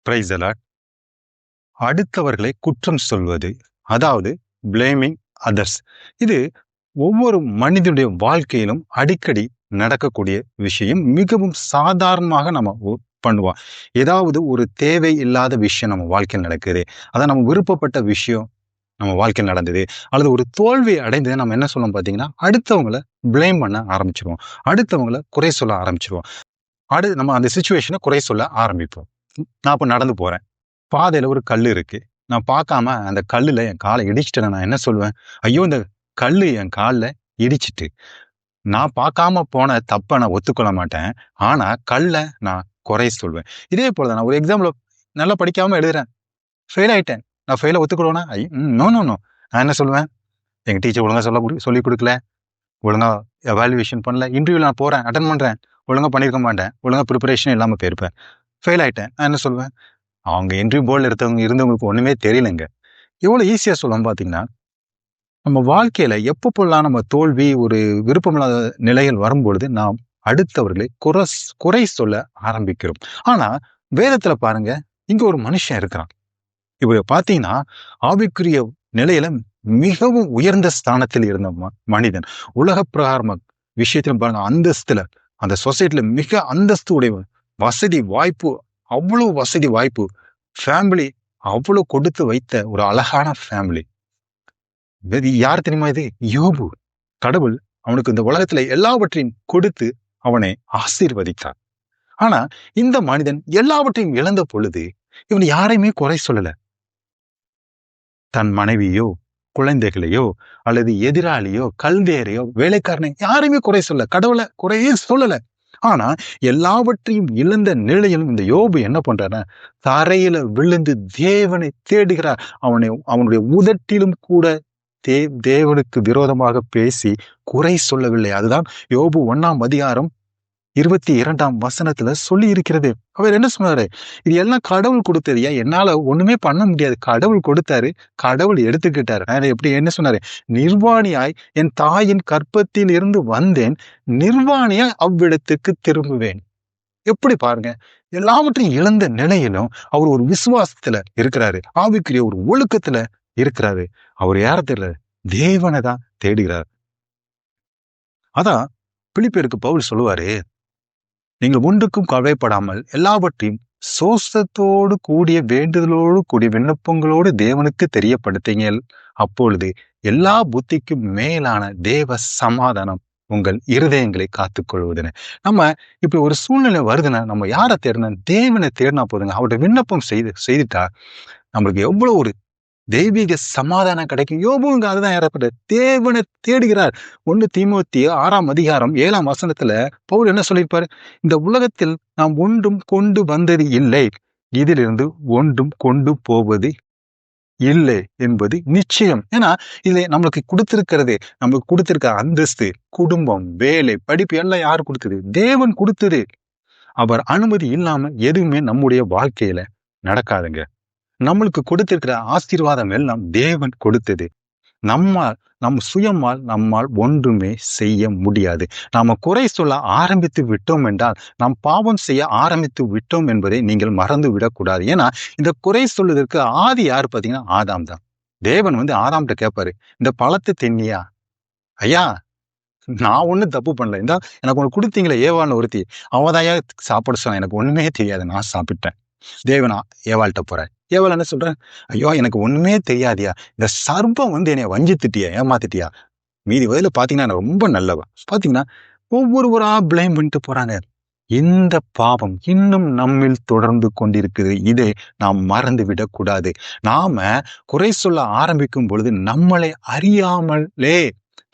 Praise the Lord. அடுத்தவர்களை குற்றம் சொல்வது, அதாவது பிளேமிங் அதர்ஸ். இது ஒவ்வொரு மனிதனுடைய வாழ்க்கையிலும் அடிக்கடி நடக்கக்கூடிய விஷயம். மிகவும் சாதாரணமாக நம்ம பண்ணுவோம். ஏதாவது ஒரு தேவை இல்லாத விஷயம் நம்ம வாழ்க்கையில் நடக்குது, அதான் நம்ம விருப்பப்பட்ட விஷயம் நம்ம வாழ்க்கையில் நடந்தது, அல்லது ஒரு தோல்வி அடைந்து நம்ம என்ன சொல்லணும் பார்த்தீங்கன்னா, அடுத்தவங்களை பிளேம் பண்ண ஆரம்பிச்சிருவோம், அடுத்தவங்களை குறை சொல்ல ஆரம்பிச்சிருவோம். நம்ம அந்த சுச்சுவேஷனை குறை சொல்ல ஆரம்பிப்போம். நான் இப்போ நடந்து போறேன், பாதையில ஒரு கல் இருக்கு, நான் பார்க்காம அந்த கல்லுல என் காலை இடிச்சிட்டேன். நான் என்ன சொல்லுவேன்? ஐயோ, இந்த கல்லு என் காலில் இடிச்சிட்டு. நான் பார்க்காம போன தப்பை நான் ஒத்துக்கொள்ள மாட்டேன், ஆனா கல்லை நான் குறை சொல்வேன். இதே போலதான் நான் ஒரு எக்ஸாம்பிள் நல்லா படிக்காம எழுதுறேன், ஃபெயில் ஆயிட்டேன். நான் ஃபெயிலை ஒத்துக்கொள்வேனா? No no no. நான் என்ன சொல்லுவேன்? எங்க டீச்சர் ஒழுங்கா சொல்லி கொடுக்கல, ஒழுங்கா எவாலுவேஷன் பண்ணல, இன்டர்வியூ நான் போறேன், அட்டன் பண்றேன், ஒழுங்கா பண்ணியிருக்க மாட்டேன், ஒழுங்கா ப்ரிப்பரேஷன் இல்லாம போயிருப்பேன், ஃபெயில் ஆயிட்டேன். நான் என்ன சொல்லுவேன்? அவங்க இன்டர்வியூ போர்டில் இருந்தவங்களுக்கு ஒண்ணுமே தெரியலங்க. எவ்வளவு ஈஸியா சொல்லலாம் பாத்தீங்கன்னா. நம்ம வாழ்க்கையில எப்பப்போல்லாம் நம்ம தோல்வி, ஒரு விருப்பமில்லாத நிலையில் வரும்பொழுது நாம் அடுத்தவர்களை குறை சொல்ல ஆரம்பிக்கிறோம். ஆனா வேதத்துல பாருங்க, இங்க ஒரு மனுஷன் இருக்கிறான். இவரை பார்த்தீங்கன்னா ஆவிக்குரிய நிலையில மிகவும் உயர்ந்த ஸ்தானத்தில் இருந்த மனிதன். உலக பிரகாரமா விஷயத்துல பாருங்க, அந்தஸ்துல, அந்த சொசைட்டில மிக அந்தஸ்து உடையவன், வசதி வாய்ப்பு, அவ்வளவு வசதி வாய்ப்பு, ஃபேமிலி அவ்வளவு கொடுத்து வைத்த ஒரு அழகான ஃபேமிலி. யார் தெரியுமா இது? யோபு. கடவுள் அவனுக்கு இந்த உலகத்துல எல்லாவற்றையும் கொடுத்து அவனை ஆசீர்வதித்தார். ஆனா இந்த மனிதன் எல்லாவற்றையும் இழந்த பொழுது இவன் யாரையுமே குறை சொல்லல. தன் மனைவியோ, குழந்தைகளையோ, அல்லது எதிராளியோ, கல்தேரையோ, வேலைக்காரனை யாரையுமே குறை சொல்ல, கடவுளை குறையே சொல்லல. ஆனா எல்லாவற்றையும் இழந்த நிலையிலும் இந்த யோபு என்ன பண்றாருன்னா, தரையில விழுந்து தேவனை தேடுகிறார். அவனுடைய உதட்டிலும் கூட தேவனுக்கு விரோதமாக பேசி குறை சொல்லவில்லை. அதுதான் யோபு 1:22 சொல்லி இருக்கிறது. அவர் என்ன சொன்னாரு? இது எல்லாம் கடவுள் கொடுத்தது, என்னால ஒண்ணுமே பண்ண முடியாது, கடவுள் கொடுத்தாரு, கடவுள் எடுத்துக்கிட்டாரு. எப்படி என்ன சொன்னாரு? நிர்வாணியாய் என் தாயின் கற்பத்தில் இருந்து வந்தேன், நிர்வாணியாய் அவ்விடத்துக்கு திரும்புவேன். எப்படி பாருங்க, எல்லாவற்றையும் இழந்த நிலையிலும் அவர் ஒரு விசுவாசத்துல இருக்கிறாரு, ஆவிக்குரிய ஒரு ஒழுக்கத்துல இருக்கிறாரு. அவர் யார தெரியல, தேவனை தான் தேடுகிறார். அதான் பிலிப்பியருக்கு பவுல் சொல்லுவாரு, நீங்கள் ஒன்றுக்கும் கவலைப்படாமல் எல்லாவற்றையும் சோஸ்தத்தோடு கூடிய வேண்டுதலோடு கூடிய விண்ணப்பங்களோடு தேவனுக்கு தெரியப்படுத்தீங்கள், அப்பொழுது எல்லா புத்திக்கும் மேலான தேவ சமாதானம் உங்கள் இருதயங்களை காத்துக்கொள்வதுன்னு. நம்ம இப்படி ஒரு சூழ்நிலை வருதுன்னா நம்ம யாரை தேடணும்? தேவனை தேடினா போதுங்க. அவருடைய விண்ணப்பம் செய்துட்டா நம்மளுக்கு எவ்வளவு ஒரு தெய்வீக சமாதானம் கிடைக்கும். யோபுங்க அதுதான் ஏறப்பட்ட தேவனை தேடுகிறார். 1 தீமோத்தேயு 6:7 பவுல் என்ன சொல்லியிருப்பாரு? இந்த உலகத்தில் நாம் ஒன்றும் கொண்டு வந்தது இல்லை, இதிலிருந்து ஒன்றும் கொண்டு போவது இல்லை என்பது நிச்சயம். ஏன்னா இதை நம்மளுக்கு கொடுத்திருக்க அந்தஸ்து, குடும்பம், வேலை, படிப்பு எல்லாம் யாரு கொடுத்தது? தேவன் கொடுத்தது. அவர் அனுமதி இல்லாம எதுவுமே நம்முடைய வாழ்க்கையில நடக்காதுங்க. நம்மளுக்கு கொடுத்திருக்கிற ஆசீர்வாதம் எல்லாம் தேவன் கொடுத்தது. நம்மால் ஒன்றுமே செய்ய முடியாது. நாம குறை சொல்ல ஆரம்பித்து விட்டோம் என்றால், நாம் பாவம் செய்ய ஆரம்பித்து விட்டோம் என்பதை நீங்கள் மறந்து விடக்கூடாது. ஏன்னா இந்த குறை சொல்வதற்கு ஆதி யாரு பார்த்தீங்கன்னா, ஆதாம் தான். தேவன் ஆதாம்கிட்ட கேட்பாரு, இந்த பழத்தை தின்னியா? ஐயா, நான் ஒண்ணும் தப்பு பண்ணல, இந்த எனக்கு ஒண்ணு கொடுத்தீங்களே ஏவாள்னு ஒருத்தி, அவதாயா சாப்பிட சொன்ன, எனக்கு ஒண்ணுமே தெரியாது, நான் சாப்பிட்டேன். தேவனா ஏவாள்கிட்ட போற, ஏவாள் என்ன சொல்ற? ஐயோ, எனக்கு ஒண்ணுமே தெரியாதியா, இந்த சர்ப்பம் என்னைய வஞ்சித்துட்டியா, ஏமாத்திட்டியா. மீதி வயதுல பாத்தீங்கன்னா ரொம்ப நல்லவா. பாத்தீங்கன்னா ஒவ்வொருவரா பிளேம் பண்ணிட்டு போறாங்க. இந்த பாவம் இன்னும் நம்மில் தொடர்ந்து கொண்டிருக்குது. இதை நாம் மறந்து விடக்கூடாது. நாம குறை சொல்ல ஆரம்பிக்கும் பொழுது நம்மளை அறியாமலே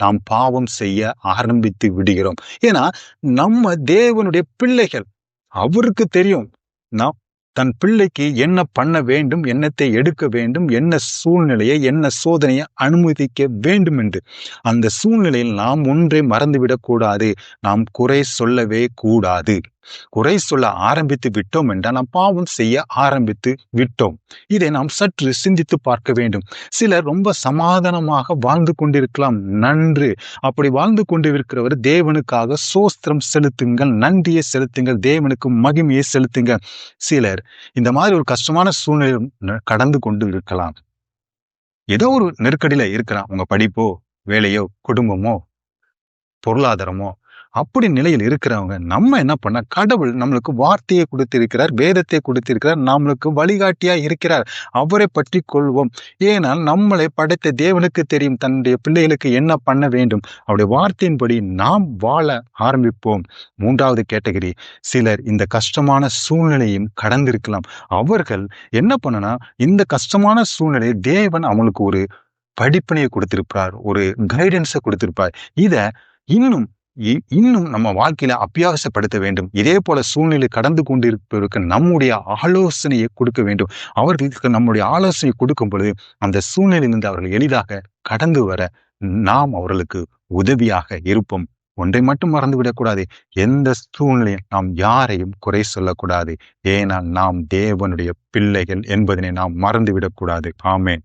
நாம் பாவம் செய்ய ஆரம்பித்து விடுகிறோம். ஏன்னா நம்ம தேவனுடைய பிள்ளைகள். அவருக்கு தெரியும் நாம் தன் பிள்ளைக்கு என்ன பண்ண வேண்டும், என்னத்தை எடுக்க வேண்டும், என்ன சூழ்நிலையை, என்ன சோதனையை அனுமதிக்க வேண்டும் என்று. அந்த சூழ்நிலையில் நாம் ஒன்றை மறந்துவிடக் கூடாது, நாம் குறை சொல்லவே கூடாது. குறை சொல்ல ஆரம்பித்து விட்டோம் என்றால் நாம் பாவம் செய்ய ஆரம்பித்து விட்டோம். இதை நாம் சற்று சிந்தித்து பார்க்க வேண்டும். சிலர் ரொம்ப சமாதானமாக வாழ்ந்து கொண்டிருக்கலாம். நன்று. அப்படி வாழ்ந்து கொண்டிருக்கிறவர் தேவனுக்காக சோஸ்திரம் செலுத்துங்கள், நன்றியை செலுத்துங்கள், தேவனுக்கு மகிமையை செலுத்துங்க. சிலர் இந்த மாதிரி ஒரு கஷ்டமான சூழ்நிலை கடந்து கொண்டு இருக்கலாம். ஏதோ ஒரு நெருக்கடியில இருக்கிறான். உங்க படிப்போ, வேலையோ, குடும்பமோ, பொருளாதாரமோ, அப்படி நிலையில் இருக்கிறவங்க நம்ம என்ன பண்ண, கடவுள் நம்மளுக்கு வார்த்தையை கொடுத்திருக்கிறார், வேதத்தை கொடுத்திருக்கிறார், நம்மளுக்கு வழிகாட்டியா இருக்கிறார். அவரை பற்றி கொள்வோம். ஏனால் நம்மளை படைத்த தேவனுக்கு தெரியும் தன்னுடைய பிள்ளைகளுக்கு என்ன பண்ண வேண்டும். அவருடைய வார்த்தையின்படி நாம் வாழ ஆரம்பிப்போம். 3வது கேட்டகரி, சிலர் இந்த கஷ்டமான சூழ்நிலையும் கடந்திருக்கலாம். அவர்கள் என்ன பண்ணனா, இந்த கஷ்டமான சூழ்நிலை தேவன் அவங்களுக்கு ஒரு படிப்பினையை கொடுத்திருப்பார், ஒரு கைடன்ஸை கொடுத்திருப்பார். இத இன்னும் நம்ம வாழ்க்கையில அபியாசப்படுத்த வேண்டும். இதே போல சூழ்நிலை கடந்து கொண்டிருப்பவருக்கு நம்முடைய ஆலோசனையை கொடுக்க வேண்டும். அவர்களுக்கு நம்முடைய ஆலோசனை கொடுக்கும் பொழுது அந்த சூழ்நிலையிலிருந்து அவர்கள் எளிதாக கடந்து வர நாம் அவர்களுக்கு உதவியாக இருப்போம். ஒன்றை மட்டும் மறந்துவிடக்கூடாது, எந்த சூழ்நிலையும் நாம் யாரையும் குறை சொல்லக்கூடாது. ஏனால் நாம் தேவனுடைய பிள்ளைகள் என்பதனை நாம் மறந்துவிடக்கூடாது. ஆமென்.